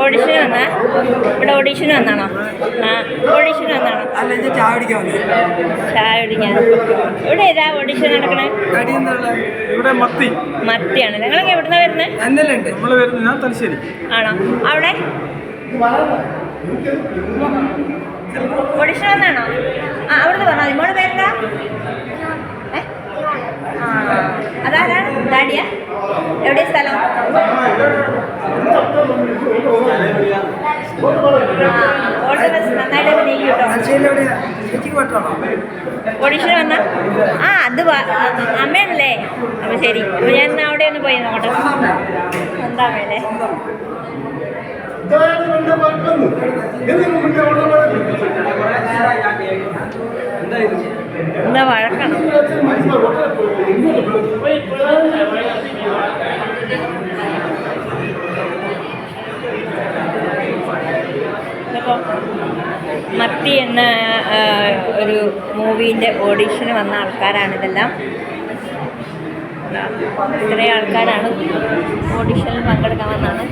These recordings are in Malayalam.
ഓഡിഷൻ വന്നാ ഇവിടെ ഓഡിഷൻ വന്നാണോ? ആ ഓഡിഷൻ വന്നാണോ? അല്ല ഞാൻ ചായ കുടിക്കാൻ വന്നു. ചായ കുടിക്കാൻ ഇവിടെ ഏതാ ഓഡിഷൻ നടക്കണേ? ഇവിടെ മത്തിയാണ്. നിങ്ങളൊക്കെ എവിടുന്നാ വരുന്നത്? നമ്മൾ വരുന്നത് ഞാൻ തലശ്ശേരി. ആണോ? അവിടെ ഓഡിഷൻ വന്നാണോ? ആ അവിടുന്ന് പറഞ്ഞാൽ നിങ്ങളുടെ പേരെന്താ? അതാരാണ്? ഡാഡിയ? എവിടെ സ്ഥലം? നന്നായിട്ട് അഭിനയിക്കും. ഓഡിഷൻ വന്ന ആ അത് അമ്മയാണല്ലേ? അപ്പൊ ശരി, അപ്പൊ ഞാൻ അവിടെ ഒന്ന് പോയി നോക്കട്ടെ. എന്താ അമ്മയല്ലേ? എന്താ വഴക്കാണ്? ഇപ്പോൾ മത്തി എന്ന ഒരു മൂവീൻ്റെ ഓഡീഷന് വന്ന ആൾക്കാരാണിതെല്ലാം. ഇത്രയും ആൾക്കാരാണ് ഓഡീഷനിൽ പങ്കെടുക്കാൻ വന്നാണ്.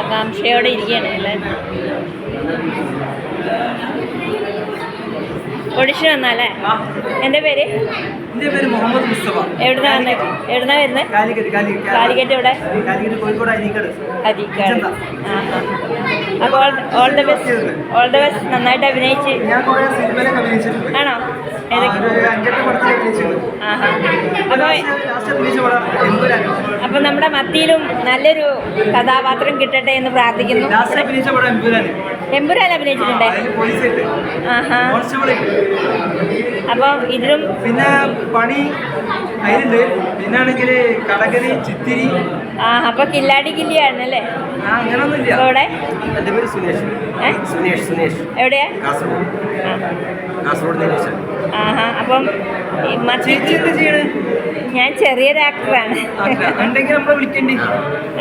ആകാംക്ഷയോടെ ഇരിക്കുകയാണ് എല്ലാവരും. ഓഡിഷൻ വന്നാലേ? എൻ്റെ പേര് മുഹമ്മദ് മുസ്തഫ. എവിടുന്നാ വരുന്നത്? കാലിക്കറ്റ്. എവിടെ? അരീക്കാട്. അപ്പോൾ ഓൾ ദ ബെസ്റ്റ്. നന്നായിട്ട് അഭിനയിച്ച് ആണോ? അപ്പോൾ നമ്മുടെ മത്തിയിലും നല്ലൊരു കഥാപാത്രം കിട്ടട്ടെ എന്ന് പ്രാർത്ഥിക്കുന്നു. എമ്പുരാൻ അഭിനയിച്ചിട്ടുണ്ടേ? ആഹാ. അപ്പോൾ ഇതിലും പിന്നെ പണി അതിലുണ്ട്. പിന്നാണെങ്കിൽ കടകരി, ചിത്തിരി. ആ അപ്പോൾ കില്ലാടി കില്ലിയാണല്ലേ? അങ്ങനൊന്നുമില്ല. എവിടെ? എൻ്റെ പേര് സുനേഷ്. എവിടെയാ? കാസർഗോഡ്. ആഹാ. അപ്പം ഞാൻ ചെറിയൊരു ആക്ടറാണ്.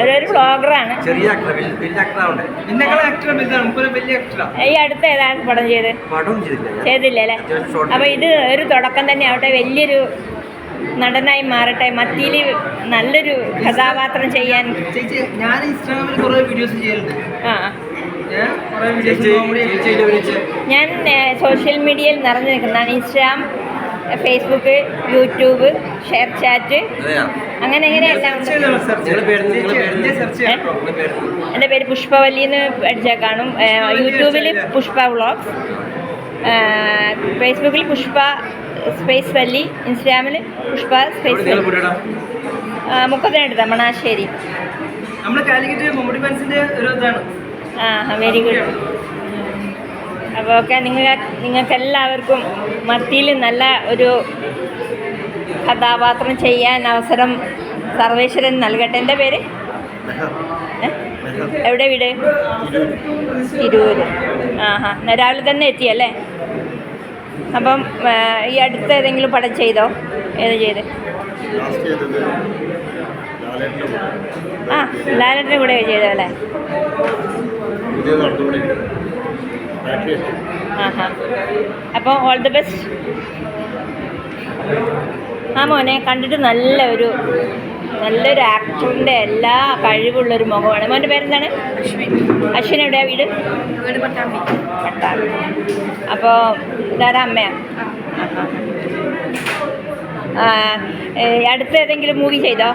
ഒരു വ്ളോഗറാണ്. ഈ അടുത്ത ഏതാണ് പടം ചെയ്തില്ല അല്ലേ? അപ്പൊ ഇത് ഒരു തുടക്കം തന്നെ ആവട്ടെ, വലിയൊരു നടനായി മാറട്ടെ. മത്തിയിൽ നല്ലൊരു കഥാപാത്രം ചെയ്യാൻ. ഞാൻ ഇൻസ്റ്റാഗ്രാമിൽ കുറേ വീഡിയോസ് ചെയ്യുന്നുണ്ട്. ഞാൻ സോഷ്യൽ മീഡിയയിൽ നിറഞ്ഞു നിൽക്കുന്നതാണ്. Instagram, Facebook, YouTube, share chat, അങ്ങനെ എല്ലാം. എൻ്റെ പേര് പുഷ്പവല്ലി എന്ന് അടിച്ചാൽ കാണും. യൂട്യൂബിൽ പുഷ്പ വ്ളോഗ്സ്, ഫേസ്ബുക്കിൽ പുഷ്പ സ്പേസ് വല്ലി, ഇൻസ്റ്റാഗ്രാമിൽ പുഷ്പ സ്പേസ് വല്ലി. മുക്കത്തിനടുത്ത മണാശ്ശേരി. ആ വെരി ഗുഡ്. അപ്പോൾ ഓക്കെ, നിങ്ങൾക്കെല്ലാവർക്കും മത്തിയിൽ നല്ല ഒരു കഥാപാത്രം ചെയ്യാൻ അവസരം സർവേശ്വരൻ നൽകട്ടെ. എൻ്റെ പേര് എവിടെ വീട്? തിരൂർ. ആഹാ. രാവിലെ തന്നെ എത്തിയല്ലേ? അപ്പം ഈ അടുത്ത് ഏതെങ്കിലും പടം ചെയ്തോ? ഏത് ചെയ്ത്? ആ ലാലേട്ടൻ്റെ കൂടെ ചെയ്തോ അല്ലേ? ആഹാ. അപ്പോൾ ഓൾ ദി ബെസ്റ്റ്. ആ മോനെ കണ്ടിട്ട് നല്ലൊരു ആക്ടറിൻ്റെ എല്ലാ കഴിവുള്ളൊരു മുഖമാണ്. മോൻ്റെ പേരെന്താണ്? അശ്വിൻ. എവിടെയാ വീട്? പട്ടാമ്പി. അപ്പോൾ ഇതാരാ അമ്മയാണ്? അടുത്ത ഏതെങ്കിലും മൂവി ചെയ്തോ?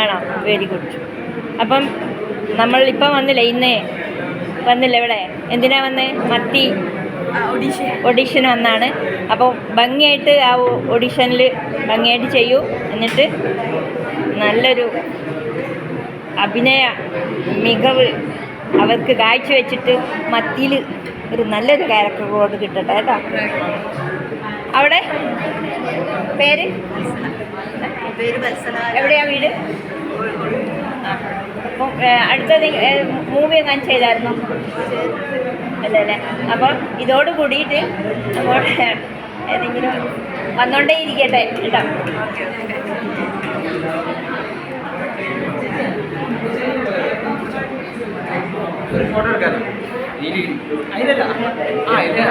ആണോ? Very good. അപ്പം നമ്മളിപ്പം വന്നില്ലേ? ഇന്ന് വന്നില്ല ഇവിടെ? എന്തിനാ വന്നേ? മത്തി ഓഡിഷൻ വന്നാണ്. അപ്പോൾ ഭംഗിയായിട്ട് ആ ഓഡിഷനിൽ ഭംഗിയായിട്ട് ചെയ്യൂ. എന്നിട്ട് നല്ലൊരു അഭിനയ മികവ് അവർക്ക് കാഴ്ചവെച്ചിട്ട് മത്തിയിൽ ഒരു നല്ലൊരു ക്യാരക്ടർ റോഡ് കിട്ടട്ടെ കേട്ടോ. അവിടെ പേര് എവിടെയാ വീട്? അപ്പം അടുത്തത് മൂവി എങ്ങാൻ ചെയ്തായിരുന്നു അല്ലേ? അപ്പം ഇതോട് കൂടിയിട്ട് അങ്ങോട്ട് ഏതെങ്കിലും വന്നോണ്ടേ ഇരിക്കട്ടെ കേട്ടോ. ഫോട്ടോ എടുക്കാനോ? അതിലല്ല ആ അതിലെ